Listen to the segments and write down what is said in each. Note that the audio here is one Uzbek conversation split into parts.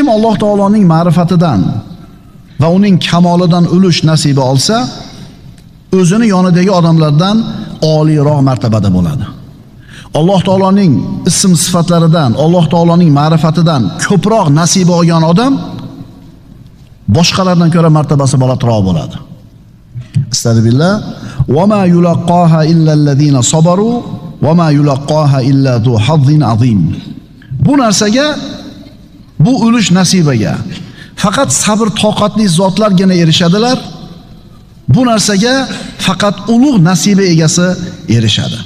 Kim Alloh taoloning ma'rifatidan va uning kamolidan ulush nasibi olsa, o'zini yonidagi odamlardan oliyroq martabada bo'ladi. Alloh taoloning ism sifatlaridan, Alloh taoloning ma'rifatidan ko'proq nasibi olgan odam boshqalardan ko'ra martabasi balandroq bo'ladi. Astagfirullah. Va ma yulaqqaha illa allazina sabaru va ma yulaqqaha illa zu hazzin azim. Bu narsaga, bu ulush nasibaga faqat sabr toqatli zotlargina erishadilar. Bu narsaga faqat ulug' nasiba egasi erishadi.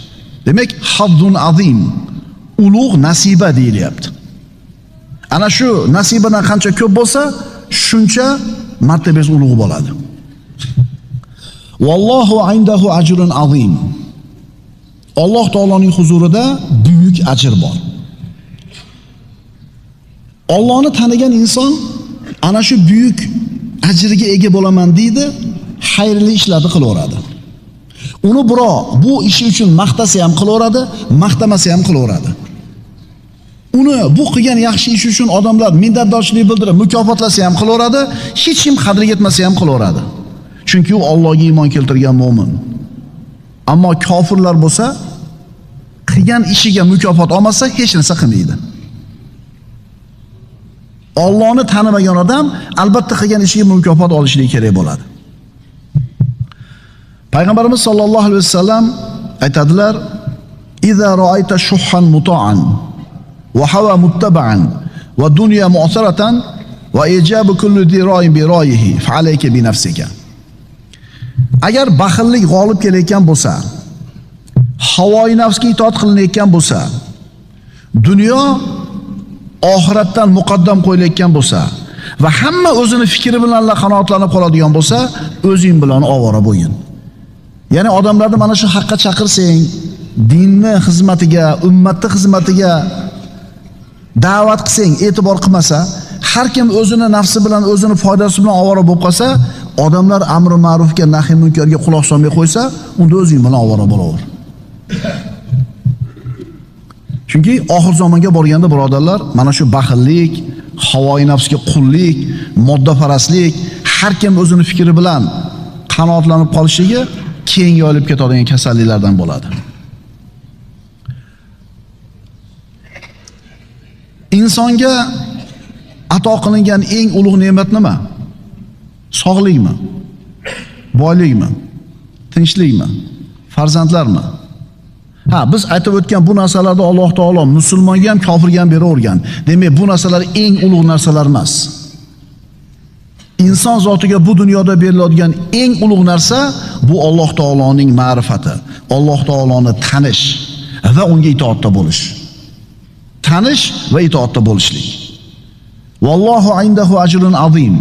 Demak, hazzun azim, ulug' nasiba deyilyapti. Ana shu nasibadan qancha ko'p bo'lsa, shuncha martabasi ulug' bo'ladi. Vallohu indahu ajrun azim. Alloh taoloning huzurida buyuk ajr bor. Allohni tanigan inson ana shu buyuk ajrga ega bo'laman deydi, xayrli ishlarni qilaveradi. Uni birov bu ishi uchun maqtasa ham qilaveradi, maqtamasa ham qilaveradi. Uni bu qilgan yaxshi ish uchun odamlar minnatdorchilik bildirib mukofotlasa ham qilaveradi, hech kim qadriga yetmasa ham qilaveradi. Chunki u Allohga iymon keltirgan mu'min. Ammo kofirlar bo'lsa, qilgan ishiga mukofot olmasa hech narsa qilmaydi. Allohni tanimagan odam albatta qilgan ishiga mukofot olishligi kerak bo'ladi. Payg'ambarimiz sollallohu alayhi vasallam aytadilar: "Iza ra'ayta shuhhan muta'an wa hawa muttaba'an wa dunya mu'saratan wa ijabu kulli dira'in bi ra'yihi fa alayka bi nafsika." Agar baxillik g'olib kelayotgan bo'lsa, havoyi nafsga itoat qilinayotgan bo'lsa, dunyo oxiratdan muqaddam qo'yilayotgan bo'lsa va hamma o'zini fikri bilan qanoatlanib qoladigan bo'lsa, o'zing bilan ovora bo'lgin. Ya'ni odamlarni mana shu haqqa chaqirsang, dinni xizmatiga, ummatning xizmatiga da'vat qilsang, e'tibor qilmasa, har kim o'zini nafsi bilan, o'zini foydasi bilan ovora bo'lib qolsa, odamlar amri ma'rufga, nahi munkarga quloq solmay qo'ysa, unda o'zing bilan ovora bo'laver. Chunki oxir zamonga borganda birodarlar, mana shu baxillik, havoyi nafsga qullik, moddaparastlik, har kim o'zini fikri bilan qanoatlanib qolishligi keng yoyilib ketadigan kasalliklardan bo'ladi. Insonga ato qilingan eng ulug' ne'mat nima? Sog'likmi? Boylikmi? Tinchlikmi? Farzandlarmi? Ha, biz aytib o'tgan bu narsalarda Alloh taolo musulmonga ham kofirga ham beravergan. Demak, bu narsalar eng ulug' narsalar emas. Inson zotiga bu dunyoda beriladigan eng ulug' narsa bu Alloh taoloning ma'rifati, Alloh taoloni tanish va unga itoatda bo'lish. Tanish va itoatda bo'lishlik. Vallohu indahu ajrun azim.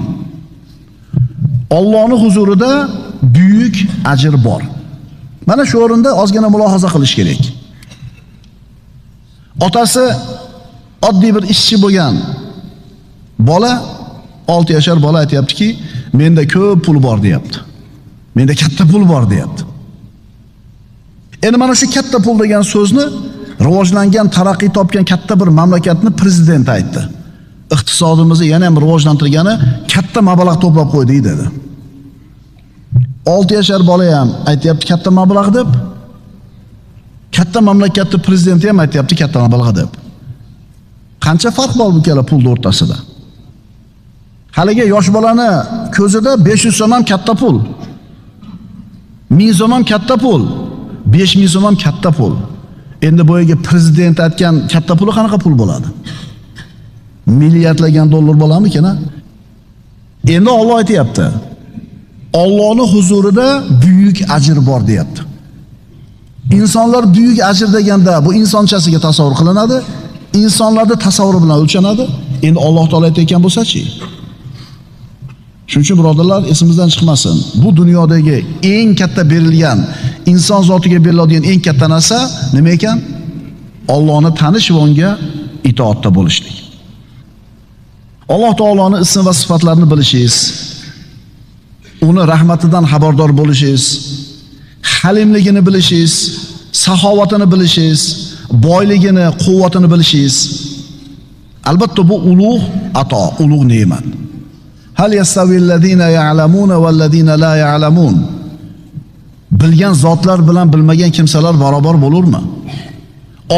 Allohning huzurida buyuk ajr bor. Mana shu o'rinda ozgina mulohaza qilish kerak. Otasi oddiy bir ishchi bo'lgan bola, 6 yashar bola aytayaptiki, menda ko'p pul bor deyapti. Menda katta pul bor deyapti. Endi mana shu katta pul degan so'zni rivojlangan, taraqqiy topgan katta bir mamlakatni prezidenti aytdi. Iqtisodimizni yana ham rivojlantirgani katta mablag' to'plab qo'ydi dedi. 6 yashar bola ham aytayapti katta mablag' deb. Katta mamlakatning prezidenti ham aytayapti katta mablag' deb. Qancha farq bor bu ikkala pulning o'rtasida? Haliga yosh bolani ko'zida 500 so'm ham katta pul. 1000 so'm ham katta pul. 5000 so'm ham katta pul. Endi boyaga prezident aytgan katta puli qanaqa pul bo'ladi? Milliardlagan dollar bo'ladimi-kan? Endi Alloh aytayapti. Allohning huzurida buyuk ajr bor deyapti. İnsanlar buyuk ajr deganda bu insonchasiga tasavvur qilinadi, insonlarning tasavvuri bilan o'lchanadi. Endi Alloh taolo aytayotgan bo'lsa-chi? Shuning uchun birodarlar, esimizdan chiqmasin. Bu dunyodagi eng katta berilgan, inson zotiga beriladigan eng katta narsa nima ekan? Allohni tanish va unga itoatda bo'lishlik. Alloh taoloning ism va sifatlarini bilishingiz, uni rahmatidan xabardor bo'lishingiz, halimligini bilishingiz, saxovatini bilishingiz, boyligini, quvvatini bilishingiz, Albatta bu ulug' ato, ulug' ne'mat. Hal yastavillazina ya'lamuna vallazina la ya'lamun. Bilgan zotlar bilan bilmagan kimsalar barobar bo'lurmi?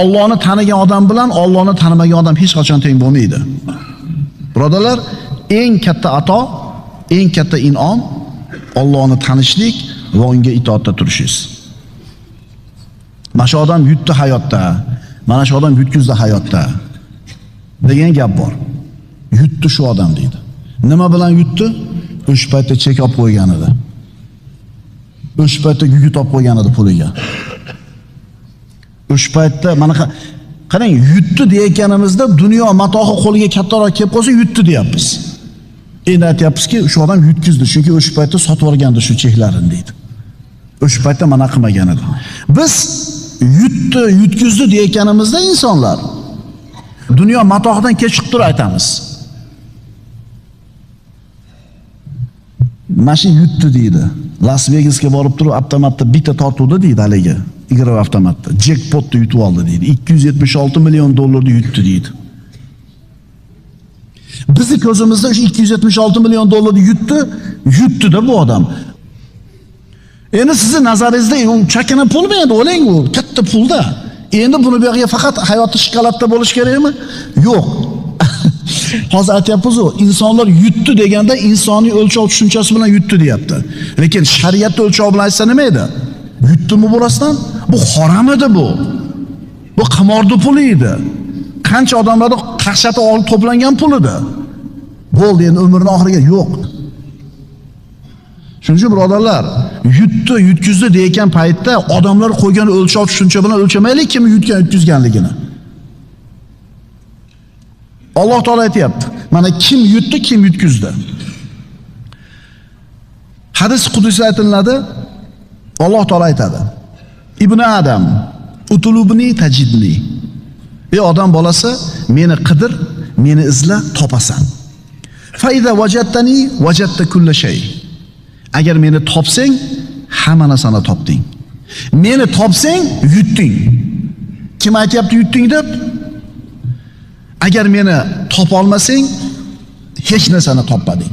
Allohni tanigan odam bilan Allohni tanimagan odam hech qachon teng bo'lmaydi. Birodarlar, eng katta ato, eng katta in'om Allohni tanishlik va unga itoatda turishingiz. Mana shu odam yutdi hayotda, mana shu odam yutkizdi hayotda degan gap bor. Yutdi shu odam deydi. Nima bilan yutdi? O'sha paytda chek olib qo'ygan edi. O'sha paytda gugut olib qo'ygan edi puliga. O'sha paytda mana qarang, yutdi deyotganimizda dunyo matohi qo'liga kattaroq kelib qolsa yutdi deyapmiz. Endi aytyapmizki, shu odam yutkizdi, chunki o'sha paytda sotib olgandi shu cheklarini deydi. O'sha paytda mana qilmagan edi. Biz yutdi, yutkizdi deyotganimizda insonlar dunyo matohidan kechib turib aytamiz. Mashin yutdi deydi. Las Vegasga borib turib avtomatda bitta tortuvdi deydi haligi. Igro avtomatda jackpotni yutib oldi deydi. 276 million dollarni yutdi deydi. Bizni ko'zimizda o'sha 276 million dollarni yutdi-da bu odam. Endi sizni nazaringizda u chakana pulmi endi o'lang u, katta pulda. Endi buni bu yerga faqat hayoti shikolatda bo'lish kerakmi? Yo'q. Hozir aytyapmiz-ku, insonlar yutdi deganda insoniy o'lchov tushunchasi bilan yutdi deyapti. Lekin shariatda o'lchov bilan aytsa nima edi? Yutdimi bu rostdan? Bu harom edi bu. Bu qimordi puli edi. Qancha odamlarning qaqshati olib to'plangan pul edi. Bo'ldi, endi umrining oxiriga yo'q. Shuning uchun birodarlar, yutdi, yutkizdi degan paytda odamlar qo'ygan o'lchov tushuncha bilan o'lchamaylik kim yutgan, yutkizganligini. Alloh taolo aytayapti. Mana kim yutdi, kim yutkizdi. Hadis qudusda aytiladi. Alloh taolo aytadi. Ibn Adam, utulubni tajidni. Ey odam bolasi, meni qidir, meni izla, topasan. Fa iza wajadtani wajadta kull shay. Agar meni topsang, hamma narsani topding. Meni topsang, yutding. Kim aytayapti yutding deb? Agar meni topa olmasang, hech narsani topmading.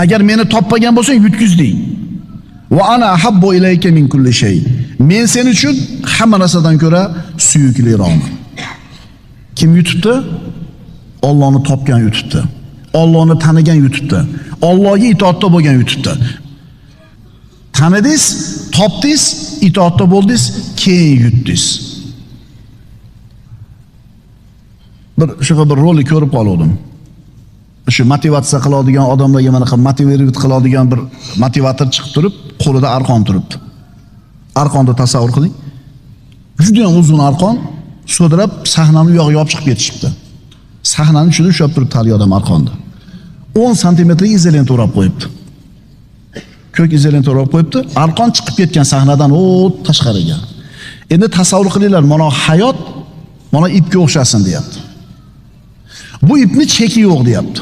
Agar meni topmagan bo'lsang, yutkizding. Va ana habbu ilayka min kulli shay. Men sen uchun hamma narsadan ko'ra suyukliroqman. Kim yutibdi? Allohni topgan yutibdi. Allohni tanigan yutibdi. Allohga itoatda bo'lgan yutibdi. Tanidingiz, topdingiz, itoatda bo'ldingiz, keyin yutdingiz. Bir rolik ko'rib qoldim. Shu motivatsiya qiladigan odamlarga mana motivatsiya qiladigan bir motivator chiqib turib, qo'lida arqon turibdi. Arqonni tasavvur qiling. Juda ham uzun arqon, so'dirab sahnani u yog'iga olib chiqib ketishibdi. Sahnani ichida ushlab turibdi hali odam arqonni. 10 santimetrlik izolenta o'rab qo'yibdi. Ko'k izolenta o'rab qo'yibdi. Arqon chiqib ketgan sahnadan tashqariga. Endi tasavvur qilinglar, mana hayot mana ipga o'xshasin deyapti. Bu ipni cheki yo'q deyapti.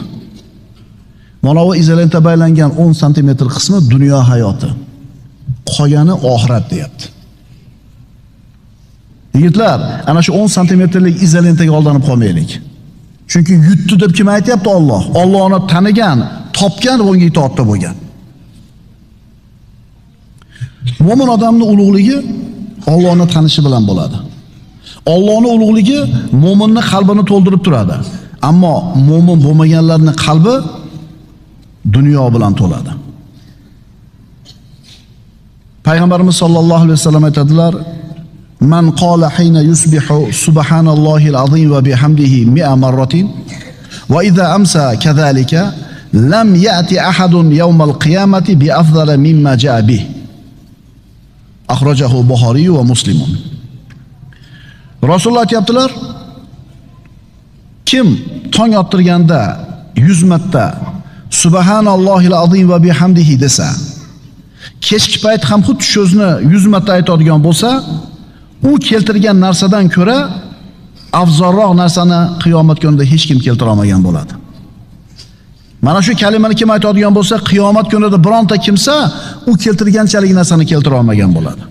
Mana bu izolenta baylangan 10 santimetr qismi dunyo hayoti. Qolgani oxirat deyapti. Yigitlar, ana shu 10 santimetrlik izolentaga aldanib qolmaylik. Chunki yutdi deb kim aytayapti? Alloh. Allohni tanigan, topgan va unga itoatda bo'lgan. Mo'min odamning ulug'ligi Allohni tanishi bilan bo'ladi. Allohning ulug'ligi mo'minning qalbini to'ldirib turadi. Ammo mo'min bo'lmaganlarning qalbi dunyo bilan to'ladi. Payg'ambarimiz sollallohu alayhi vasallam aytadilar: "Man qala hina yusbihu subhanallohil azim va bihamdihi 100 marratin va idza amsa kadhalika lam ya'ti ahadun yawmal qiyamati bi afdala mimma ja'a bih." Akhrajahu Buxoriy va Muslim. Rasululloh aytibdilar: kim tong ottirganda 100 marta subhanallohil azim va bihamdihi desa, kechki payt ham xuddi shu so'zni 100 marta aytadigan bo'lsa, u keltirgan narsadan ko'ra afzalroq narsani qiyomat kunida hech kim keltira olmagan bo'ladi. Mana shu kalimani kim aytadigan bo'lsa, qiyomat kunida bironta kimsa u keltirganchalik narsani keltira olmagan bo'ladi.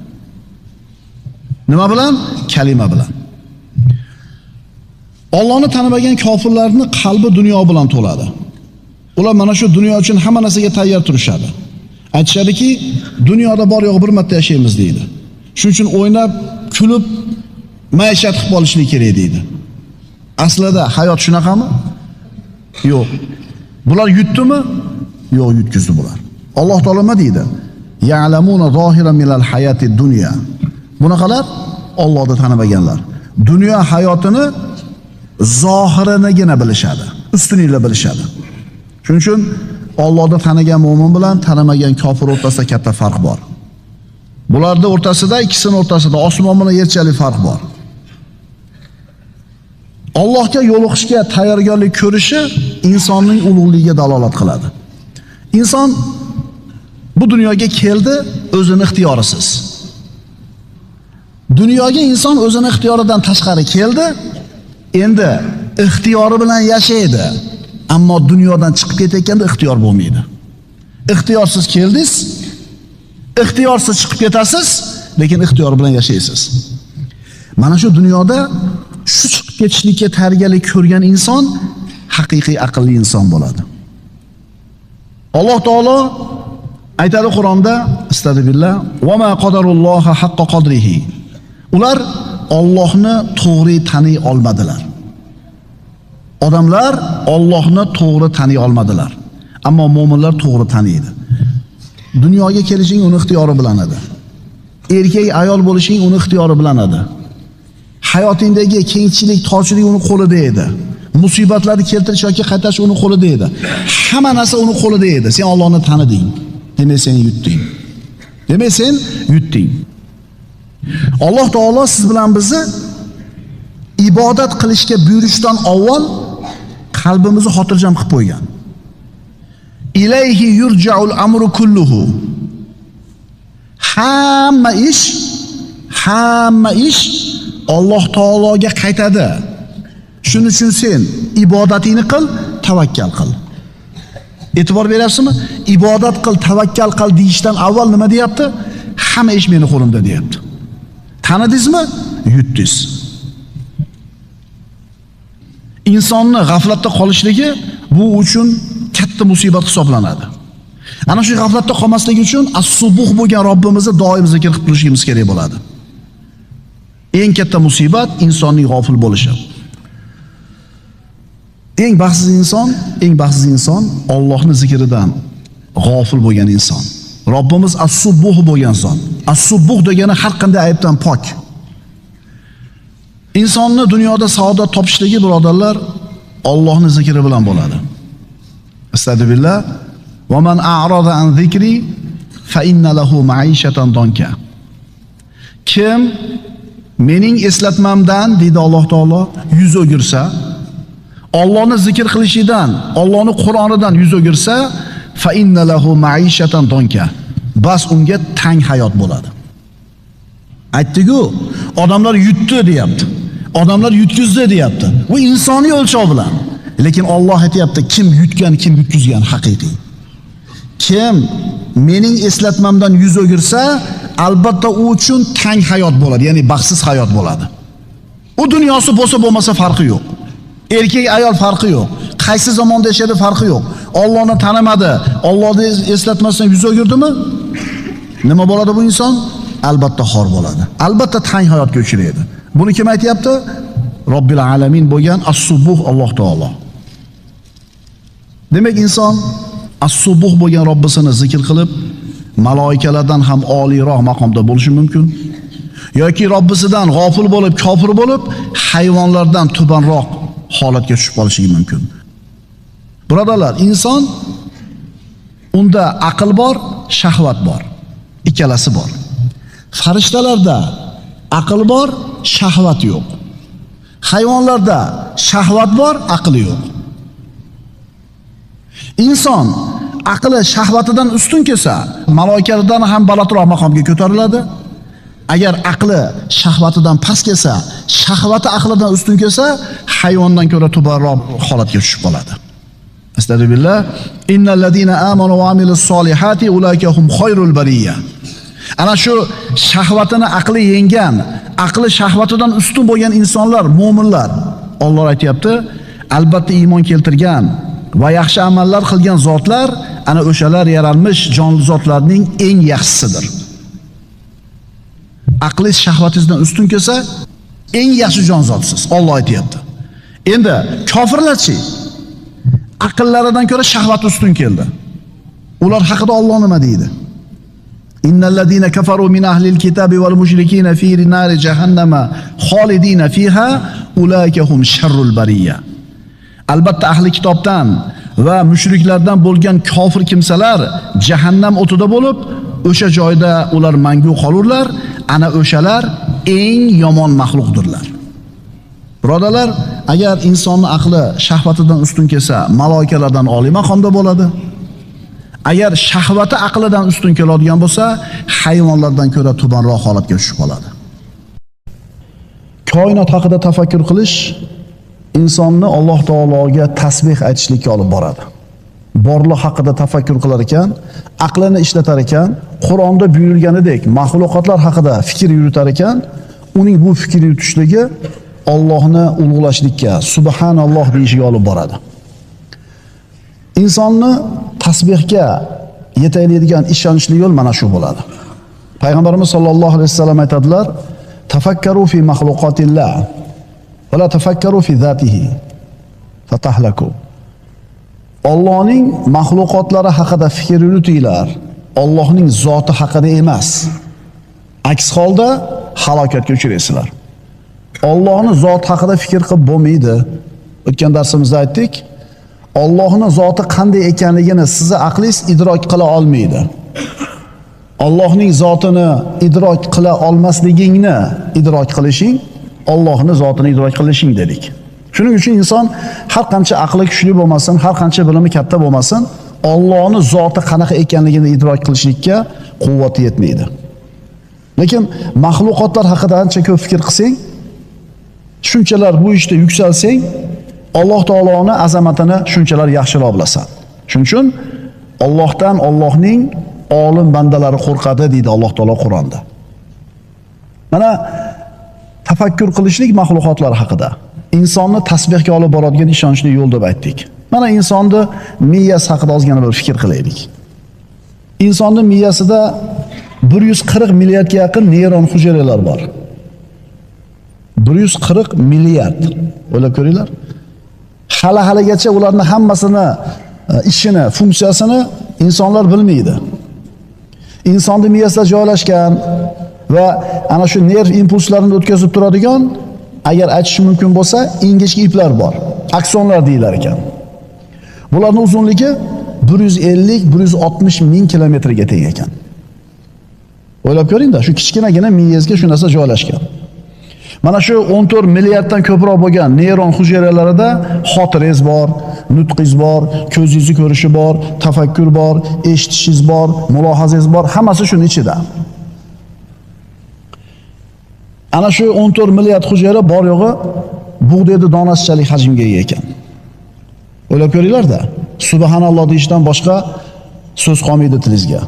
Nima bilan? Kalima bilan. Allohni tanimagan kofirlarning qalbi dunyo bilan to'ladi. Ular mana shu dunyo uchun hamma narsaga tayyor turishadi. Aytishadiki, dunyoda bor yo'q bir marta yashaymiz deydi. Shuning uchun o'ynab, kulib, maishat qilib olishlik kerak deydi. Aslida hayot shunaqami? Yo'q. Bular yutdimi? Yo'q, yutkizdi bular. Alloh taolo nima deydi? Ya'lamuna zohiran minal hayatid dunya. Bunaqalar Allohni tanimaganlar. Dunyo hayotini zohirinigina bilishadi, ustunlikla bilishadi. Shuning uchun Allohni tanigan mu'min bilan tanimagan kofir o'rtasida katta farq bor. Bularning o'rtasida, ikkisining o'rtasida osmon bilan yerchalik farq bor. Allohga yo'liqishga tayyorgarlik ko'rishi insonning ulug'ligiga dalolat qiladi. Inson bu dunyoga keldi o'zini ixtiyorisiz. Dunyoga inson o'zini ixtiyoridan tashqari keldi, endi ixtiyori bilan yashaydi. Ammo dunyodan chiqib ketayotganda ixtiyor bo'lmaydi. Ixtiyorsiz keldingiz, ixtiyorsiz chiqib ketasiz, lekin ixtiyor bilan yashaysiz. Mana shu dunyoda shu chiqib ketishlikka tayyorgarlik ko'rgan inson haqiqiy aqlli inson bo'ladi. Alloh taolo aytadi Qur'onda, astagfirullah, va ma qadarulloha haqqa qadrihi. Ular Allohni to'g'ri taniy olmadilar. Odamlar Allohni to'g'ri taniy olmadilar. Ammo mu'minlar to'g'ri taniydi. Dunyoga kelishing uni ixtiyori bilan edi. Erkak ayol bo'lishing uni ixtiyori bilan edi. Hayotingdagi kengchilik, torchilik uni qo'lida edi. Musibatlarni keltirish yoki qaytarish uni qo'lida edi. Hamma narsa uni qo'lida edi. Sen Allohni taniding. Demak sen yutding. Demak sen yutding. Alloh taolo siz bilan bizni ibodat qilishga buyurishdan avval qalbimizni xotirjam qilib qo'ygan. Ilayhi yurja'ul amru kulluhu. Hamma ish Alloh taologa qaytadi. Shuning uchun sen ibodatingni qil, tavakkal qil. E'tibor beryapsizmi? Ibodat qil, tavakkal qil deyishdan avval nima deyapti? Hamma ish meni qo'limda deyapti. Tanidingizmi? Yutdingiz. Insonni g'aflatda qolishligi bu uchun katta musibat hisoblanadi. Ana shu g'aflatda qolmaslik uchun as-subuh bo'lgan Robbimizni doim zikr qilib turishimiz kerak bo'ladi. Eng katta musibat insonning g'ofil bo'lishi. Eng baxtsiz inson Allohning zikridan g'ofil bo'lgan inson. Robbimiz as-subuh bo'lgan zot. As-subuh degani har qanday aybdan pok. Insonni dunyoda saodat topishligi birodarlar Allohning zikri bilan bo'ladi. Astagfirullah. Va man a'rada an zikri fa inna lahu ma'ishatan donka. Kim mening eslatmamdan deydi Alloh taolo yuz o'girsa, Allohni zikr qilishidan, Allohning Qur'onidan yuz o'girsa, fa inna lahu ma'ishatan donka. Bas unga tang hayot bo'ladi. Aytdi-ku, odamlar yutdi deyapti. Odamlar yutkizdi deyapti. Bu insoniy o'lchov bilan. Lekin Alloh aytayapti, kim yutgan, kim yutkizgan haqiqiy. Kim mening eslatmamdan yuz o'girsa, albatta u uchun tang hayot bo'ladi, ya'ni baxtsiz hayot bo'ladi. U dunyosi bo'lsa bo'lmasa farqi yo'q. Erkak ayol farqi yo'q. Qaysi zamonda yashadi farqi yo'q. Allohni tanimadi, Allohni eslatmasdan yuz o'girdimi? Nima bo'ladi bu inson? Albatta xor bo'ladi. Albatta tang hayotga uchraydi. Buni kim aytayapti? Robbil alamin bo'lgan as-subuh Alloh taolo. Demak inson as-subuh bo'lgan Robbisini zikr qilib, maloikalardan ham oliyroq maqomda bo'lishi mumkin. Yoki Robbisidan g'ofil bo'lib, kofir bo'lib, hayvonlardan tubanroq holatga tushib qolishi mumkin. Birodarlar, inson unda aql bor, shahvat bor. Ikkalasi bor. Farishtalarda aql bor, shahvat yo'q. Hayvonlarda shahvat bor, aqli yo'q. Inson aqli shahvatidan ustun kelsa, maloikalardan ham balandroq maqomga ko'tariladi. Agar aqli shahvatidan past kelsa, shahvati aqlidan ustun kelsa, hayvondan ko'ra tubanroq holatga tushib qoladi. Astagfirullah. Innal ladina amanu va amilus solihati ulayka hum khayrul bariyya. Ana shu shahvatini aqli yengan, aqli shahvatidan ustun bo'lgan insonlar, mu'minlar, Alloh aytayapti, albatta iymon keltirgan va yaxshi amallar qilgan zotlar ana o'shalar yaralmish jonli zotlarning eng yaxshisidir. Aqlingiz shahvatingizdan ustun kelsa, eng yaxshi jon zotsiz, Alloh aytayapti. Endi kofirlarchi? Aqllaridan ko'ra shahvat ustun keldi. Ular haqida Alloh nima deydi? Innallazina kafaru min ahlil kitabi wal mushrikina fi nari jahannama khalidina fiha ulaika hum sharrul bariyya. Albatta ahli kitobdan va mushriklardan bo'lgan kofir kimsalar jahannam o'tida bo'lib, o'sha joyda ular mangu qolurlar. Ana o'shalar eng yomon maxluqdirlar. Birodalar, agar insonning aqli shahvatidan ustun kelsa, maloikalardan oliy maqomda bo'ladi. Agar shahvati aqlidan ustun keladigan bo'lsa, hayvonlardan ko'ra tubanroq holatga tushib qoladi. Koinot haqida tafakkur qilish insonni Alloh taologa tasbih aytishlikka olib boradi. Borliq haqida tafakkur qilar ekan, aqlini ishlatar ekan, Qur'onda buyurilganidek maxluqotlar haqida fikr yuritar ekan, uning bu fikr yuritishligi Allohni ulug'lashlikka, subhanalloh deyishiga olib boradi. Insonni tasbihga yetaydigan ishonchli yo'l mana shu bo'ladi. Payg'ambarimiz sollallohu alayhi vasallam aytadilar: "Tafakkaru fi maxluqatillah va la tafakkaru fi zatihi fatahlaku." Allohning maxluqotlari haqida fikr yuritinglar, Allohning zoti haqida emas. Aks holda halokatga uchraysizlar. Allohning zoti haqida fikr qilib bo'lmaydi. O'tgan darsimizda aytdik, Allohning zoti qanday ekanligini sizni aqlingiz idrok qila olmaydi. Allohning zotini idrok qila olmasligingni idrok qilishing, Allohning zotini idrok qilishing dedik. Shuning uchun inson har qancha aqli kuchli bo'lmasin, har qancha bilimi katta bo'lmasin, Allohning zoti qanaqa ekanligini idrok qilishlikka quvvati yetmaydi. Lekin maxluqotlar haqida ancha ko'p fikr qilsang, shunchalar bu ishda yuksalsang, Alloh taoloning azamatini shunchalar yaxshiroq bilasan. Shuning uchun Allohdan Allohning olim bandalari qo'rqadi deydi Alloh taolo Qur'onda. Mana tafakkur qilishlik maxluqotlar haqida insonni tasbihga olib boradigan ishonchli yo'l deb aytdik. Mana insonni miyasi haqida ozgina bir fikr qilaylik. Insonning miyasida 140 milliardga yaqin neyron hujayralar bor. 140 milliard. O'ylab ko'ringlar. Hali-haligacha ularning hammasini ishini, funksiyasini insonlar bilmaydi. Insonning miyasida joylashgan va ana shu nerv impulslarini o'tkazib turadigan, agar aytish mumkin bo'lsa, ingichka iplar bor. Aksonlar deyilar ekan. Bularning uzunligi 150-160 ming kilometrga teng ekan. O'ylab ko'ring-da, shu kichkinagina miyangizga shu narsa joylashgan. Mana shu 14 milliarddan ko'proq bo'lgan neyron hujayralarida xotirangiz bor, nutqingiz bor, ko'zingizni ko'rishi bor, tafakkur bor, eshitishingiz bor, mulohazangiz bor, hammasi shuning ichida. Ana shu 14 milliard hujayra bor yo'g'i bug'doyni donasichalik hajmga ega ekan. O'ylab ko'ringlar-da, subhanalloh deyishdan boshqa so'z qolmaydi tilingizga.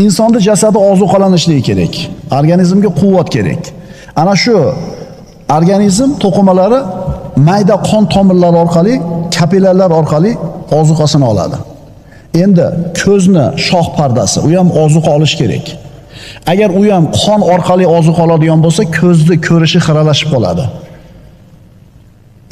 Insonning jasadi ozuqalanishligi kerak, organizmga quvvat kerak. Ana shu organizm to'qimalari mayda qon tomirlari orqali, kapillarlar orqali ozuqasini oladi. Endi ko'zni shoh pardasi, u ham ozuqa olish kerak. Agar u ham qon orqali ozuqa oladigan bo'lsa, ko'zni ko'rishi xiralashib qoladi.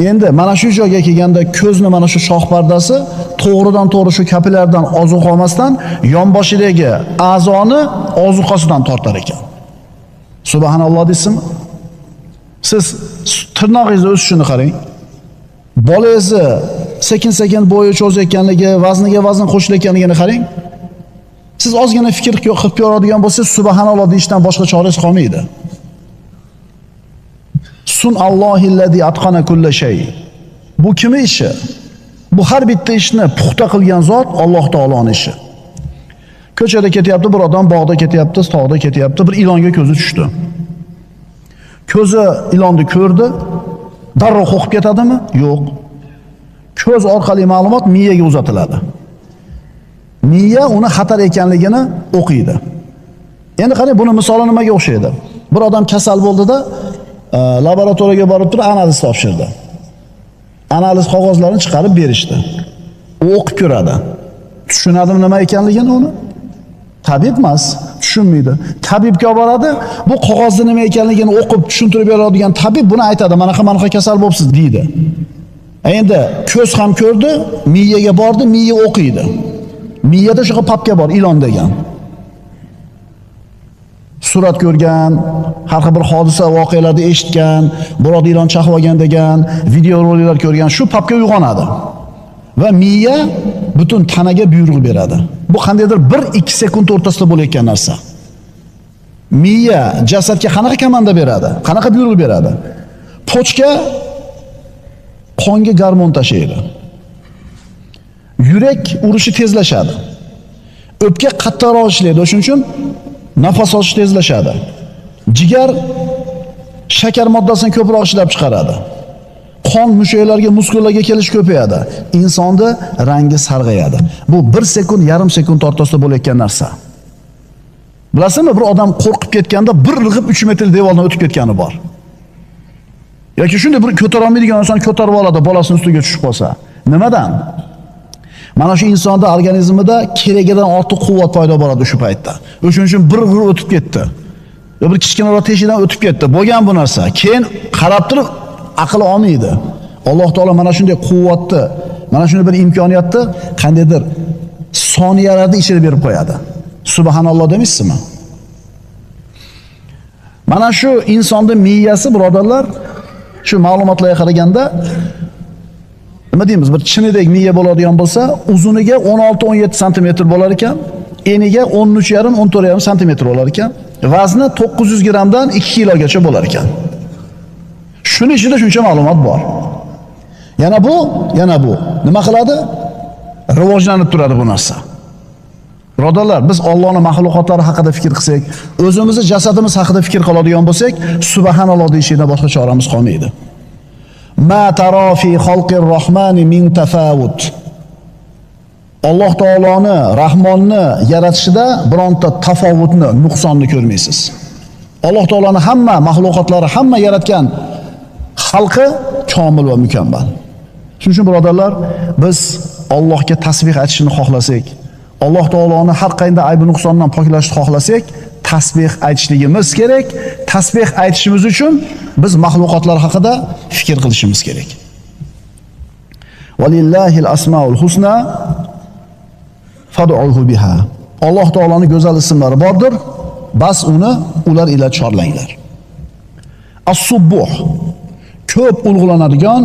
Endi mana shu joyga kelganda ko'zni mana shu shoh pardasi to'g'ridan-to'g'ri shu kapillardan ozuqa olmasdan yonboshidagi a'zoni ozuqasidan tortar ekan. Subhanalloh deysizmi? Siz tirnog'ingizni o'sishini qarang. Bolangizni sekin-sekin bo'yi cho'zayotganligi, vazniga vazn qo'shilayotganligini qarang. Siz ozgina fikr qilib ko'radigan bo'lsangiz, subhanalloh deyishdan boshqa chorangiz qolmaydi. Sunallohillazi atqana kulla shay. Bu kimning ishi? Bu har bitta ishni puxta qilgan zot Alloh taoloning ishi. Ko'chada ketyapti bir odam, bog'da ketyapti, tog'da ketyapti, bir ilonga ko'zi tushdi. Ko'zi ilonni ko'rdi, darrov qo'rqib ketadimi? Yo'q. Ko'z orqali ma'lumot miyaga uzatiladi. Miya uni xatar ekanligini o'qiydi. Endi qarang, buni misoli nimaga o'xshaydi? Bir odam kasal bo'ldida, laboratoriyaga borib turib analiz topshirdi. Analiz qog'ozlarini chiqarib berishdi. U o'qib ko'radi. Tushunadimi nima ekanligini uni? Tabib emas, tushunmaydi. Tabibga boradi, bu qog'ozni nima ekanligini o'qib tushuntirib beradigan tabib buni aytadi, mana kasal bo'libsiz deydi. Endi ko'z ham ko'rdi, miyaga bordi, miya o'qiydi. Miyada shunaqa papka bor, ilon degan. Surat ko'rgan, har xil bir hodisa voqealarni eshitgan, birod ilon chaqib olgan degan, video roliklar ko'rgan, shu papka uyg'onadi. Va miya butun tanaga buyruq beradi. Bu qandaydir 1-2 sekund o'rtasida bo'layotgan narsa. Miya jasadga qanaqa komanda beradi? Qanaqa buyruq beradi? Pochka qonga gormon tashiydi. Yurak urishi tezlashadi. O'pka qattiqroq ishlaydi, shuning uchun nafas olish tezlashadi. Jigar shakar moddasini ko'proq ishlab chiqaradi. Qon mushaklarga, muskullarga kelish ko'payadi. Insonning rangi sarg'ayadi. Bu 1 sekund, yarim sekund o'rtasida bo'layotgan narsa. Bilasizmi, bir odam qo'rqib ketganda bir irg'ib 3 metr devordan o'tib ketgani bor. Yoki shunday bir ko'tara olmaydigan inson ko'tarib oladi, bolasini ustiga tushib qolsa. Nimadan? Mana shu insonning organizmida keragidan ortiq quvvat paydo bo'ladi shu paytda. O'shuning uchun bir g'ir o'tib ketdi. Yo bir kichkinaroq teshidan o'tib ketdi. Bo'lgan bu narsa. Keyin qarab turib aql olmaydi. Alloh taolo mana shunday quvvatni, mana shunday bir imkoniyatni qandaydir soniyalarda ichida berib qo'yadi. Subhanalloh deysizmi? Mana shu insonning miyasi, birodarlar, shu ma'lumotlarga qaraganda nima deymiz, bir chinidek miya bo'ladigan bo'lsa, uzuniga 16-17 sm bo'lar ekan, eniga 13,5-14,5 sm bo'lar ekan, vazni 900 gramdan 2 kilogacha bo'lar ekan. Shuni ichida shuncha ma'lumot bor. Yana bu nima qiladi? Rivojlanib turadi bu narsa. Birodarlar, biz Allohning mahluqotlari haqida fikr qilsak, o'zimizni jasadimiz haqida fikr qiladigan bo'lsak, subhanalloh deyishdan boshqa choramiz qolmaydi. Ma tara fi xalqir rahmani min tafawut. Alloh taoloni, Rahmonni yaratishida bironta tafovutni, nuqsonni ko'rmaysiz. Alloh taoloni hamma mahluqotlari, hamma yaratgan xalqi komil va mukammal. Shuning uchun birodarlar, biz Allohga tasbih aytishni xohlasak, Alloh taoloni har qanday ayb nuqsondan poklashni xohlasak, tasbih aytishligimiz kerak. Tasbih aytishimiz uchun biz mahluqotlar haqida fikr qilishimiz kerak. Valillahil asmaul husna fad'uhu biha. Alloh taoloning go'zal ismlari bordir, bas ular ila chorlanglar. As-subbuh, ko'p ulug'lanadigan,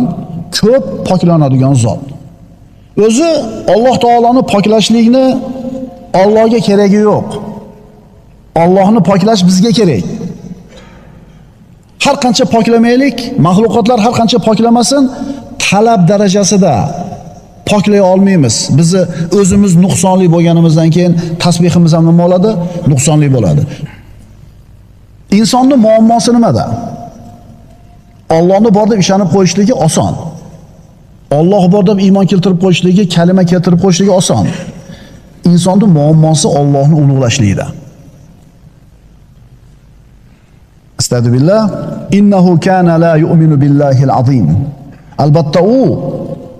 ko'p poklanadigan zot. O'zi Alloh taoloni poklashlikni Allohga keragi yo'q. Allohni poklash bizga kerak. Har qancha poklamaylik, mahluqotlar har qancha poklamasin, talab darajasida poklay olmaymiz. Bizni o'zimiz nuqsonli bo'lganimizdan keyin tasbihimiz ham nima bo'ladi? Nuqsonli bo'ladi. Insonning muammosi nimada? Allohni bor deb ishonib qo'yishligi oson. Alloh bor deb iymon keltirib qo'yishligi, kalima keltirib qo'yishligi oson. Insonning muammosi Allohni ulug'lashlikda. Astagfirullah. Innahu kana la yu'minu billahil azim. Albatta u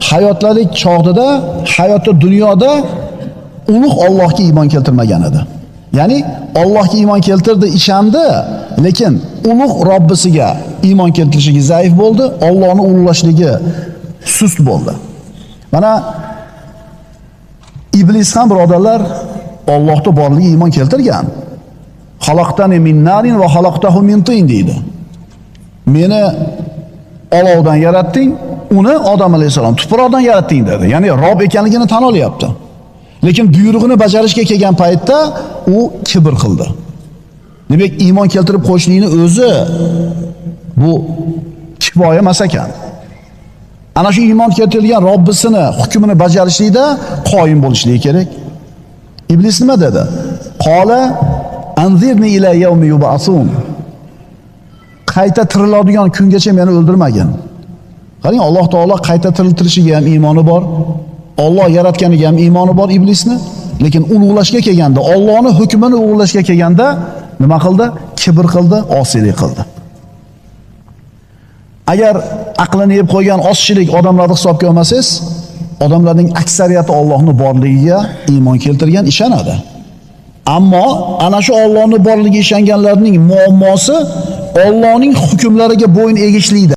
hayotlalik chog'ida, hayoti dunyoda ulug' Allohga iymon keltirmagan edi. Ya'ni Allohga iymon keltirdi, ishondi, lekin ulug' Robbisiga iymon keltirishligi zaif bo'ldi, Allohni ulug'lashligi sust bo'ldi. Mana iblis ham birodarlar Allohga borligiga iymon keltirgan. Xaloqtani min narin va xaloqtahu min tin deydi. Meni olovdan yaratding, uni Odam alayhisalom tuproqdan yaratding dedi. Ya'ni Rob ekanligini tan olyapti. Lekin buyrug'ini bajarishga kelgan paytda u kibr qildi. Demak, iymon keltirib qo'yishlikni o'zi bu kifoya emas ekan. Ana shu iymon keltirilgan Robbisini hukmini bajarishlikda qoyim bo'lishligi kerak. Iblis nima dedi? Qola anzirni ila yawmi yub'asun. Qayta tiriladigan kungacha meni o'ldirmagin. Qarang, Alloh taolo qayta tiriltirishiga ham iymoni bor. Alloh yaratganiga ham iymoni bor iblisni, lekin ulug'lashga kelganda, Allohning hukmini ulug'lashga kelganda nima qildi? Kibr qildi, osiylik qildi. Agar aqlini yeb qo'ygan ozchilik odamlarni hisobga olmasangiz, odamlarning aksariyati Allohning borligiga iymon keltirgan, ishonadi. Ammo ana shu Allohning borligiga ishonganlarning muammosi Allohning hukmlariga bo'yin egishlikda.